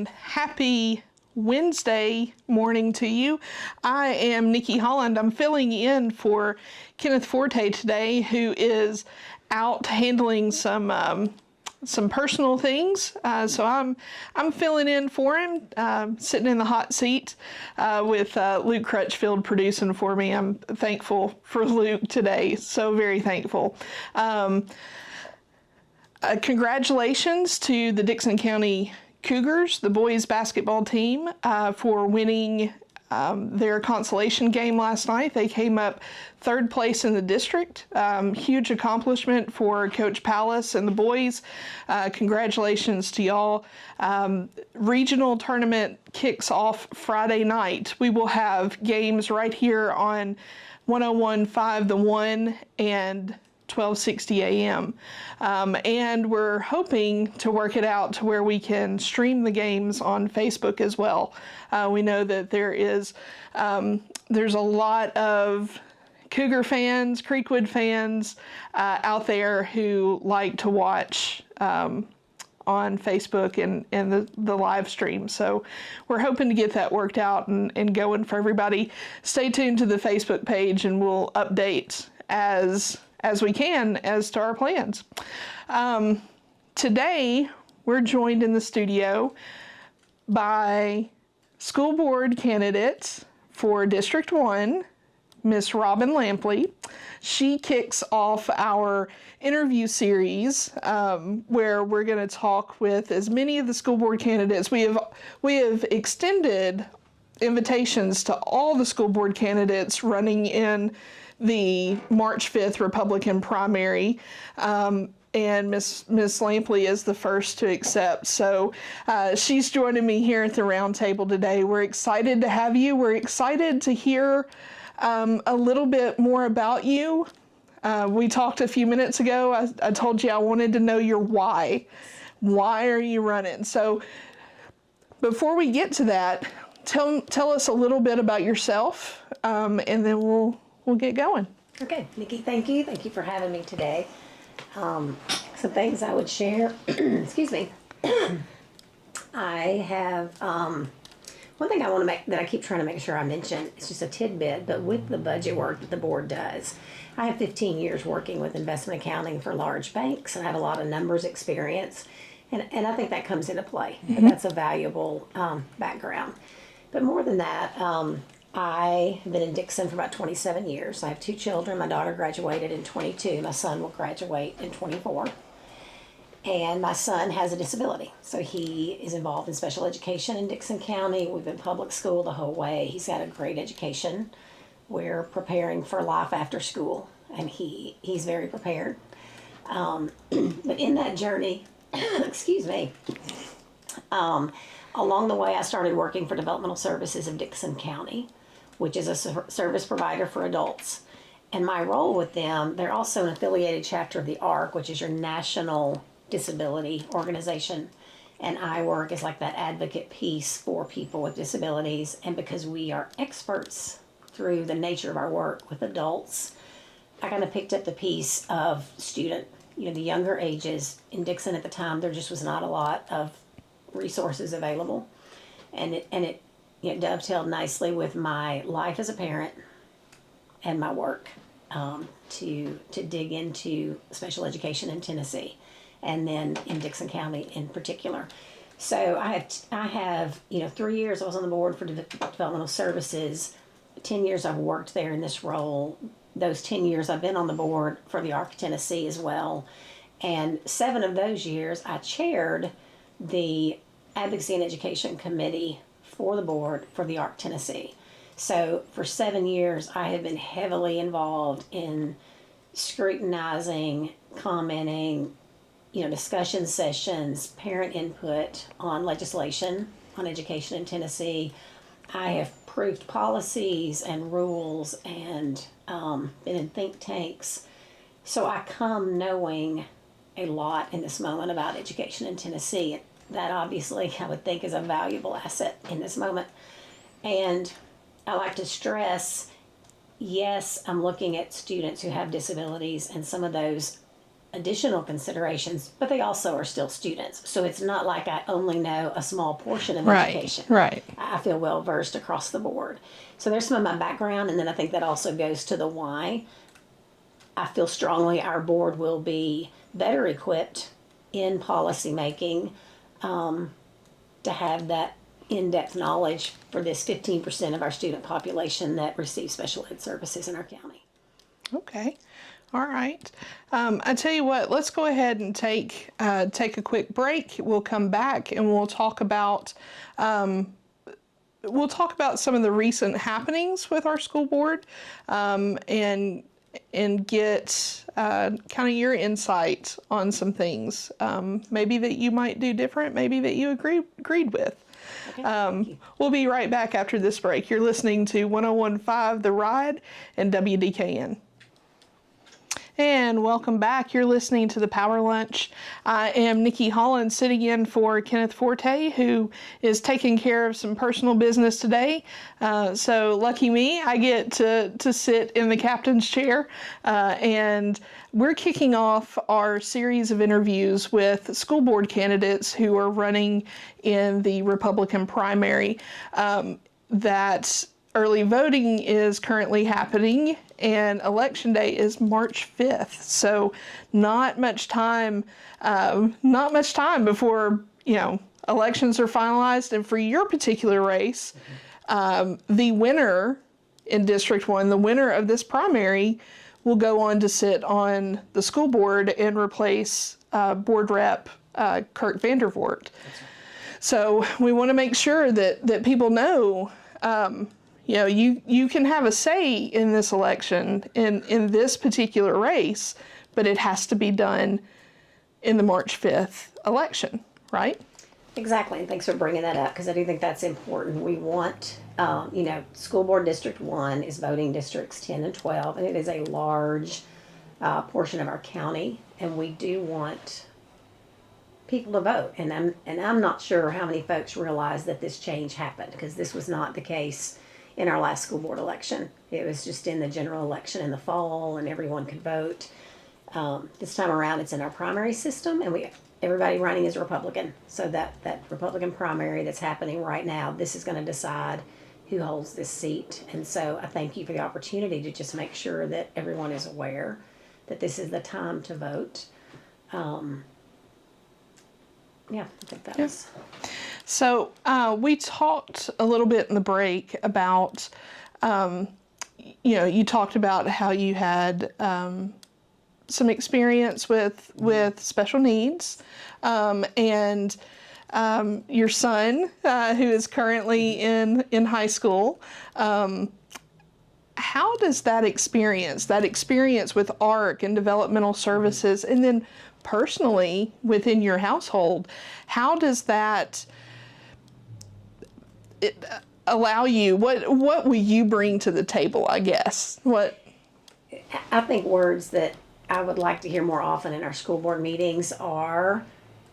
and happy Wednesday morning to you. I am Nikki Holland. I'm filling in for Kenneth Forte today, who is out handling some personal things. So I'm filling in for him, sitting in the hot seat with Luke Crutchfield producing for me. I'm thankful for Luke today, so very thankful. Congratulations to the Dickson County Cougars, the boys basketball team, for winning their consolation game last night. They came up third place in the district. Huge accomplishment for Coach Palace and the boys. Congratulations to y'all. Regional tournament kicks off Friday night. We will have games right here on 101.5 The One and 1260 AM. And we're hoping to work it out to where we can stream the games on Facebook as well. We know that there's a lot of Cougar fans, Creekwood fans out there who like to watch on Facebook and the live stream. So we're hoping to get that worked out and going for everybody. Stay tuned to the Facebook page and we'll update as we can as to our plans. Today, we're joined in the studio by school board candidate for District 1, Miss Robyn Lampley. She kicks off our interview series where we're going to talk with as many of the school board candidates. We have extended invitations to all the school board candidates running in the March 5th Republican primary, and Miss Lampley is the first to accept. So she's joining me here at the round table today. We're excited to have you. We're excited to hear a little bit more about you. We talked a few minutes ago. I told you I wanted to know your why. Why are you running? So before we get to that, tell us a little bit about yourself, and then we'll get going. Okay, Nikki, thank you. Thank you for having me today. Some things I would share. Excuse me. I have one thing I want to make that I keep trying to make sure I mention. It's just a tidbit, but with the budget work that the board does, I have 15 years working with investment accounting for large banks, and I have a lot of numbers experience, and I think that comes into play. Mm-hmm. That's a valuable background. But more than that, I have been in Dickson for about 27 years. I have 2 children. My daughter graduated in 22. My son will graduate in 24. And my son has a disability. So he is involved in special education in Dickson County. We've been public school the whole way. He's got a great education. We're preparing for life after school, and he's very prepared. But in that journey, excuse me, along the way I started working for Developmental Services of Dickson County, which is a service provider for adults. And my role with them, they're also an affiliated chapter of the ARC, which is your national disability organization. And I work as like that advocate piece for people with disabilities. And because we are experts through the nature of our work with adults, I kind of picked up the piece of student, the younger ages. In Dickson at the time, there just was not a lot of resources available. And it dovetailed nicely with my life as a parent and my work to dig into special education in Tennessee, and then in Dickson County in particular. So I have 3 years I was on the board for Developmental Services. 10 years I've worked there in this role. Those 10 years I've been on the board for the ARC Tennessee as well. And 7 of those years I chaired the Advocacy and Education Committee for the board for the ARC Tennessee. So for 7 years, I have been heavily involved in scrutinizing, commenting, discussion sessions, parent input on legislation on education in Tennessee. I have proofed policies and rules and been in think tanks. So I come knowing a lot in this moment about education in Tennessee. That obviously I would think is a valuable asset in this moment. And I like to stress, yes, I'm looking at students who have disabilities, and some of those additional considerations, but they also are still students. So it's not like I only know a small portion of Right, education. right. I feel well versed across the board. So there's some of my background, and then I think that also goes to the why. I feel strongly our board will be better equipped in policy making to have that in-depth knowledge for this 15% of our student population that receive special ed services in our county. Okay. All right. I tell you what, let's go ahead and take a quick break. We'll come back and we'll talk about some of the recent happenings with our school board, and get kind of your insight on some things, maybe that you might do different, maybe that you agreed with. Okay, We'll be right back after this break. You're listening to 101.5 The Ride and WDKN. And welcome back. You're listening to the Power Lunch. I am Nikki Holland, sitting in for Kenneth Forte, who is taking care of some personal business today. So lucky me, I get to sit in the captain's chair. And we're kicking off our series of interviews with school board candidates who are running in the Republican primary. That early voting is currently happening, and election day is March 5th. So not much time before, elections are finalized. And for your particular race, the winner in District 1, the winner of this primary, will go on to sit on the school board and replace board rep Kurt Vandervoort. So we want to make sure that people know, you can have a say in this election, in this particular race, but it has to be done in the March 5th election, right? exactly, and thanks for bringing that up because I do think that's important. We want, School Board District 1 is voting districts 10 and 12, and it is a large portion of our county, and we do want people to vote. And I'm not sure how many folks realize that this change happened, because this was not the case in our last school board election. It was just in the general election in the fall, and everyone could vote. This time around, it's in our primary system, and everybody running is Republican. So that Republican primary that's happening right now, this is going to decide who holds this seat. And so I thank you for the opportunity to just make sure that everyone is aware that this is the time to vote. I think that was. So we talked a little bit in the break about, you talked about how you had some experience with special needs, and your son, who is currently in high school. How does that experience with ARC and developmental services, and then personally within your household, how does that allow you? What will you bring to the table? I guess I think words that I would like to hear more often in our school board meetings are,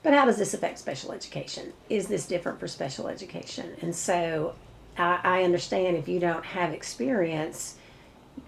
but how does this affect special education? Is this different for special education? And so I understand if you don't have experience,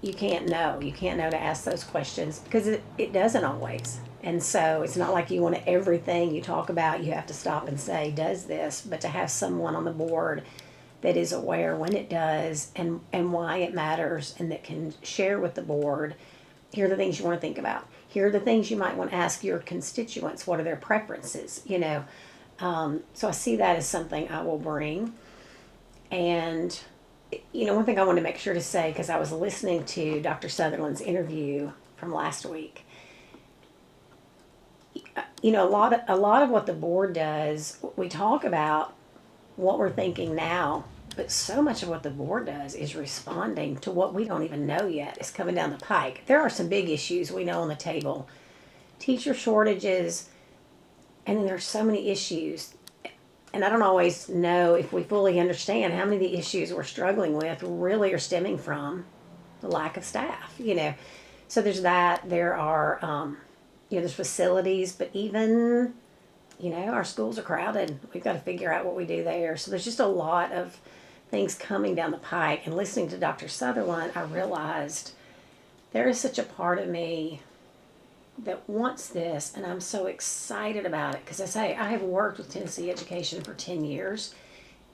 you can't know. You can't know to ask those questions because it doesn't always. And so it's not like you want everything you talk about, you have to stop and say, does this? But to have someone on the board that is aware when it does and why it matters, and that can share with the board, here are the things you want to think about. Here are the things you might want to ask your constituents. What are their preferences? So I see that as something I will bring. And, one thing I want to make sure to say, because I was listening to Dr. Sutherland's interview from last week, a lot of what the board does, we talk about what we're thinking now, but so much of what the board does is responding to what we don't even know yet is coming down the pike. There are some big issues we know on the table. Teacher shortages, and then there's so many issues. And I don't always know if we fully understand how many of the issues we're struggling with really are stemming from the lack of staff, So there's that. There are, there's facilities, but even, our schools are crowded. We've got to figure out what we do there. So there's just a lot of things coming down the pike. And listening to Dr. Sutherland, I realized there is such a part of me that wants this, and I'm so excited about it because I have worked with Tennessee education for 10 years,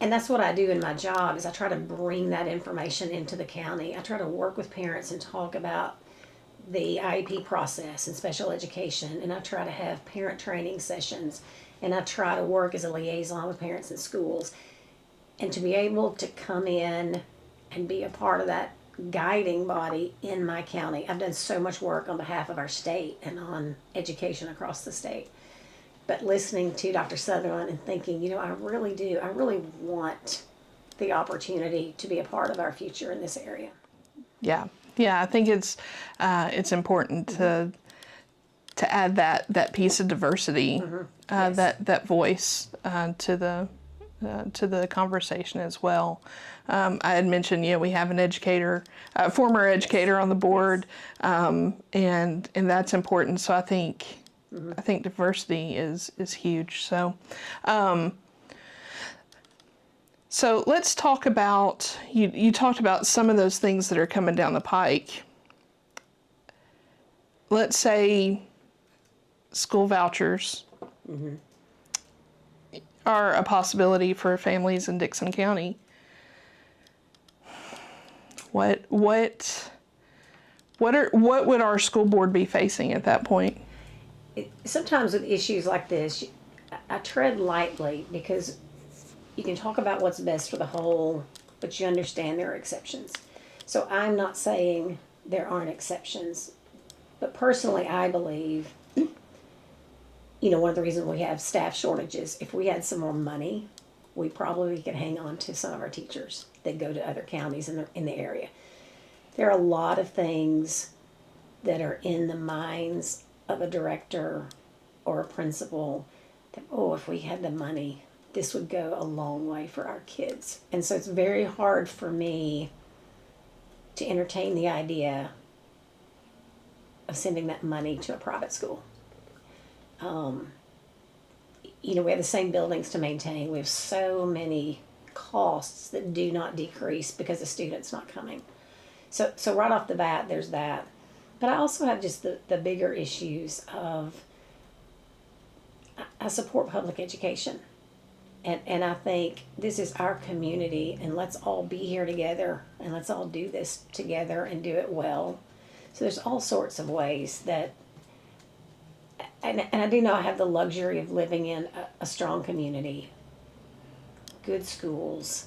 and that's what I do in my job is I try to bring that information into the county. I try to work with parents and talk about the IEP process and special education, and I try to have parent training sessions, and I try to work as a liaison with parents in schools, and to be able to come in and be a part of that guiding body in my county. I've done so much work on behalf of our state and on education across the state. But listening to Dr. Sutherland and thinking, I really do. I really want the opportunity to be a part of our future in this area. Yeah. Yeah, I think it's important to add that piece of diversity, Yes. that voice to the conversation as well. I had mentioned, we have an educator, former educator on the board, and that's important. So I think diversity is huge. So let's talk about, you talked about some of those things that are coming down the pike. Let's say school vouchers are a possibility for families in Dickson County. What would our school board be facing at that point? Sometimes with issues like this, I tread lightly because you can talk about what's best for the whole, but you understand there are exceptions. So I'm not saying there aren't exceptions, but personally I believe, one of the reasons we have staff shortages, if we had some more money, we probably could hang on to some of our teachers that go to other counties in the area. There are a lot of things that are in the minds of a director or a principal that, if we had the money, this would go a long way for our kids. And so it's very hard for me to entertain the idea of sending that money to a private school. We have the same buildings to maintain. We have so many costs that do not decrease because the student's not coming. So right off the bat, there's that. But I also have just the bigger issues of, I support public education. And I think this is our community, and let's all be here together, and let's all do this together and do it well. So there's all sorts of ways that, and I do know I have the luxury of living in a strong community, good schools,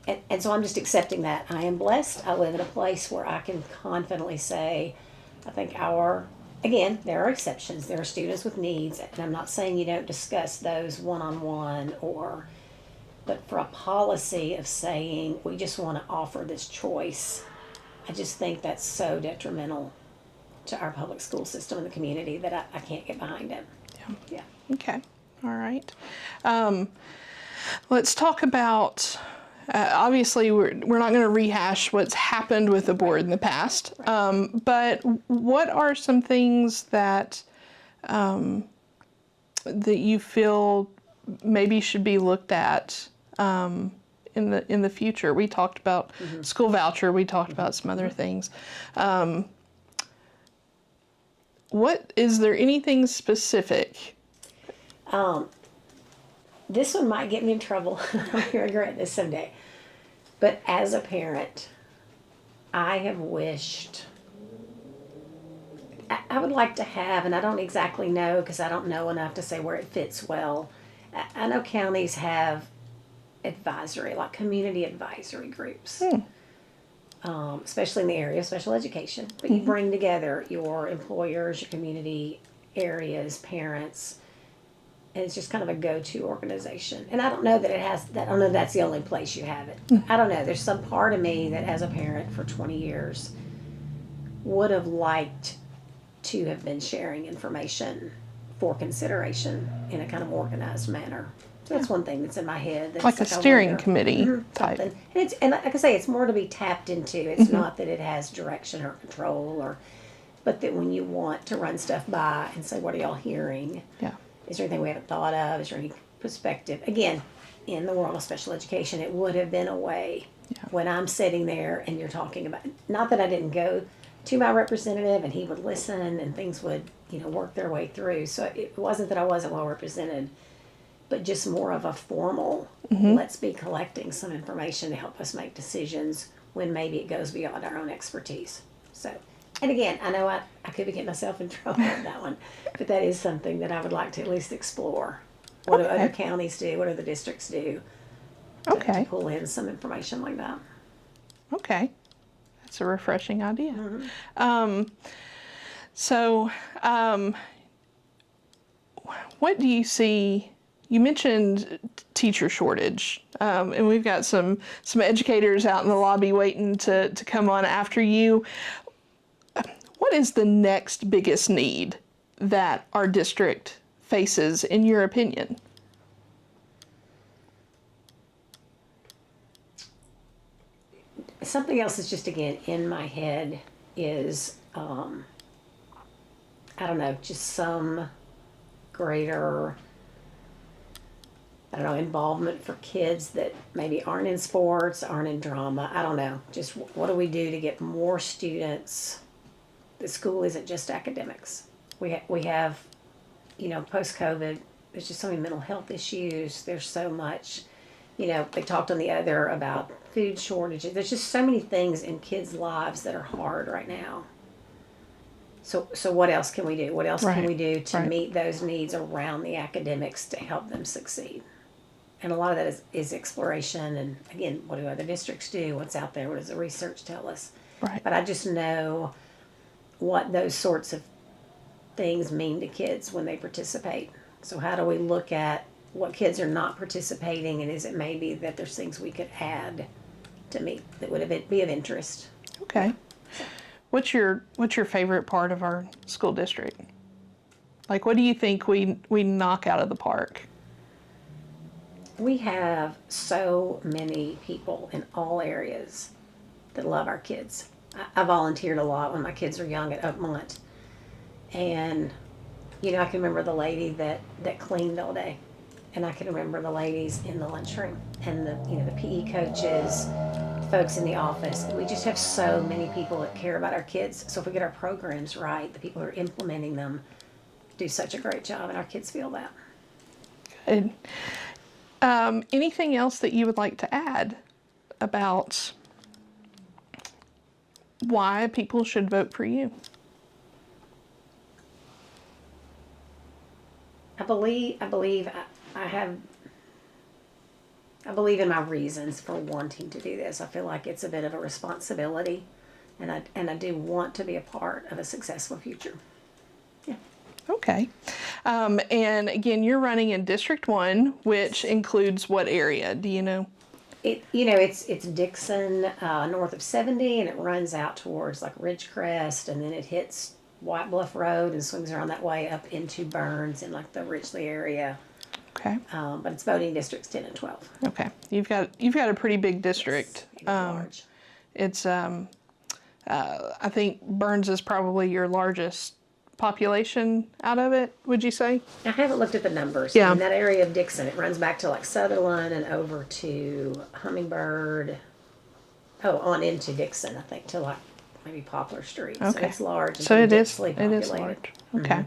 and so I'm just accepting that. I am blessed. I live in a place where I can confidently say, I think again, there are exceptions. There are students with needs, and I'm not saying you don't discuss those one-on-one but for a policy of saying we just want to offer this choice, I just think that's so detrimental to our public school system in the community that I can't get behind it. Yeah. Okay. All right. Let's talk about, obviously we're not going to rehash what's happened with the board in the past, but what are some things that that you feel maybe should be looked at in the future? We talked about school voucher. We talked about some other things. Is there anything specific? This one might get me in trouble. I'm going to regret this someday. But as a parent, I have wished, I would like to have, and I don't exactly know because I don't know enough to say where it fits well. I know counties have advisory, like community advisory groups, especially in the area of special education. But you bring together your employers, your community areas, parents, and it's just kind of a go-to organization. And I don't know that it has that. I don't know if that's the only place you have it. I don't know. There's some part of me that, as a parent for 20 years, would have liked to have been sharing information for consideration in a kind of organized manner. So that's one thing that's in my head. That's like a steering committee type. And like I say, it's more to be tapped into. It's not that it has direction or control, but that when you want to run stuff by and say, what are y'all hearing? Yeah. Is there anything we haven't thought of? Is there any perspective? Again, in the world of special education, it would have been a way when I'm sitting there and you're talking about, not that I didn't go to my representative, and he would listen, and things would, work their way through. So it wasn't that I wasn't well represented, but just more of a formal, let's be collecting some information to help us make decisions when maybe it goes beyond our own expertise. So, and again, I know I could be getting myself in trouble with that one, but that is something that I would like to at least explore. What do other counties do? What do the districts do? To pull in some information like that. Okay. That's a refreshing idea. What do you see? You mentioned teacher shortage, and we've got some educators out in the lobby waiting to come on after you. What is the next biggest need that our district faces, in your opinion? Something else that's just, again, in my head is, I don't know, just some greater, involvement for kids that maybe aren't in sports, aren't in drama. I don't know. Just what do we do to get more students? The school isn't just academics. We have, post-COVID, there's just so many mental health issues. There's so much, they talked on the other about food shortages. There's just so many things in kids' lives that are hard right now. So what else can we do? What else can we do to meet those needs around the academics to help them succeed? And a lot of that is exploration. And again, what do other districts do? What's out there? What does the research tell us? Right. But I just know what those sorts of things mean to kids when they participate. So how do we look at what kids are not participating, and is it maybe that there's things we could add to meet that would be of interest? Okay. What's your favorite part of our school district? Like, what do you think we knock out of the park? We have so many people in all areas that love our kids. I volunteered a lot when my kids were young at Oakmont. And, I can remember the lady that cleaned all day. And I can remember the ladies in the lunchroom and the PE coaches, folks in the office. We just have so many people that care about our kids. So if we get our programs right, the people who are implementing them do such a great job, and our kids feel that. Good. Anything else that you would like to add about why people should vote for you? I believe in my reasons for wanting to do this. I feel like it's a bit of a responsibility, and I do want to be a part of a successful future. Yeah. Okay. And again, you're running in District 1, which includes what area? Do you know? It's Dixon, north of 70, and it runs out towards like Ridgecrest, and then it hits White Bluff Road and swings around that way up into Burns in like the Ridgely area. Okay. But it's voting districts 10 and 12. Okay. You've got a pretty big district. Yes, large. It's I think Burns is probably your largest population out of it, would you say? I haven't looked at the numbers. Yeah. In that area of Dixon, it runs back to like Sutherland and over to Hummingbird. Oh, on into Dixon, I think, to like maybe Poplar Street. Okay. So it's large. And So it is populated. large. Okay.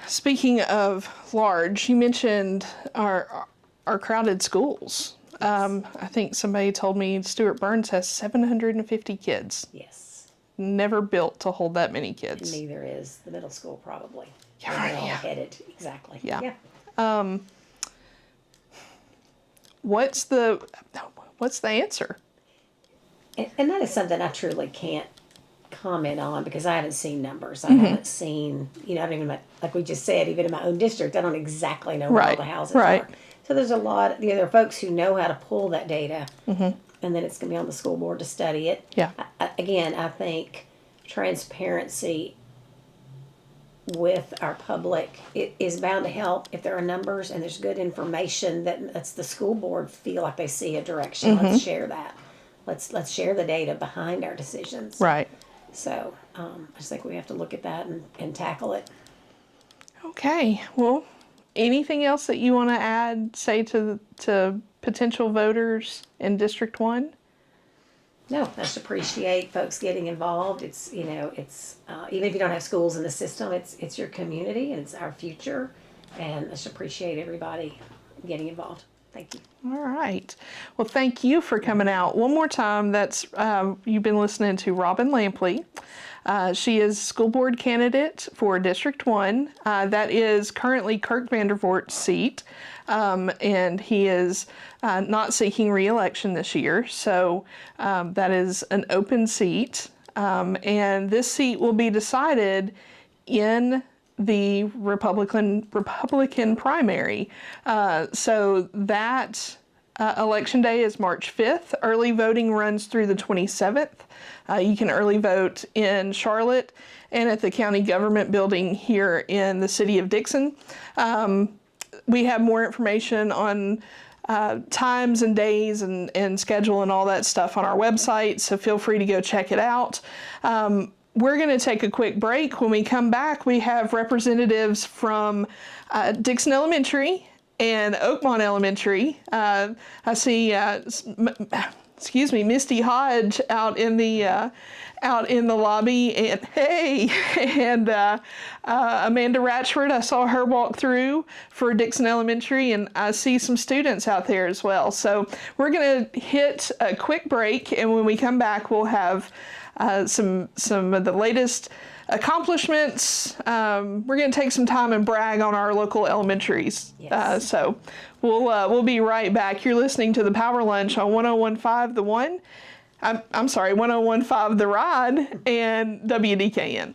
Speaking of large, you mentioned our crowded schools. I think somebody told me Stuart Burns has 750 kids. Yes. Never built to hold that many And kids. neither is the middle school, probably. Yeah, Where they're all yeah. headed. Exactly. Yeah. What's the answer? And that is something I truly can't comment on because I haven't seen numbers. I haven't seen, I don't even, like we just said, even in my own district, I don't exactly know where all the houses are. So there's a lot, there are folks who know how to pull that data, and then it's going to be on the school board to study it. Yeah. Again, I think transparency with our public is bound to help if there are numbers and there's good information that lets the school board feel like they see a direction. Let's share that. Let's share the data behind our decisions. Right. So I just think we have to look at that and tackle it. Okay. Well, anything else that you want to add, say to potential voters in District 1? No, I just appreciate folks getting involved. It's, you know, it's even if you don't have schools in the system, it's your community and it's our future. And I just appreciate everybody getting involved. Thank you. All right. Well, thank you for coming out. One more time, that's you've been listening to Robyn Lampley. She is school board candidate for District 1. That is currently Kirk Vandervoort's seat, and he is not seeking re-election this year, so that is an open seat. And this seat will be decided in the Republican primary. So that election day is March 5th. Early voting runs through the 27th. You can early vote in Charlotte and at the county government building here in the city of Dixon. We have more information on times and days and schedule and all that stuff on our website, so feel free to go check it out. We're going to take a quick break. When we come back, we have representatives from Dixon Elementary and Oakmont Elementary. I see, Misty Hodge out in the lobby, and hey, and Amanda Ratchford. I saw her walk through for Dixon Elementary, and I see some students out there as well. So we're going to hit a quick break, and when we come back, we'll have some of the latest accomplishments. We're going to take some time and brag on our local elementaries. Yes. So we'll be right back. You're listening to the Power Lunch on 101.5 The One. I'm sorry, 101.5 The Ride and WDKN.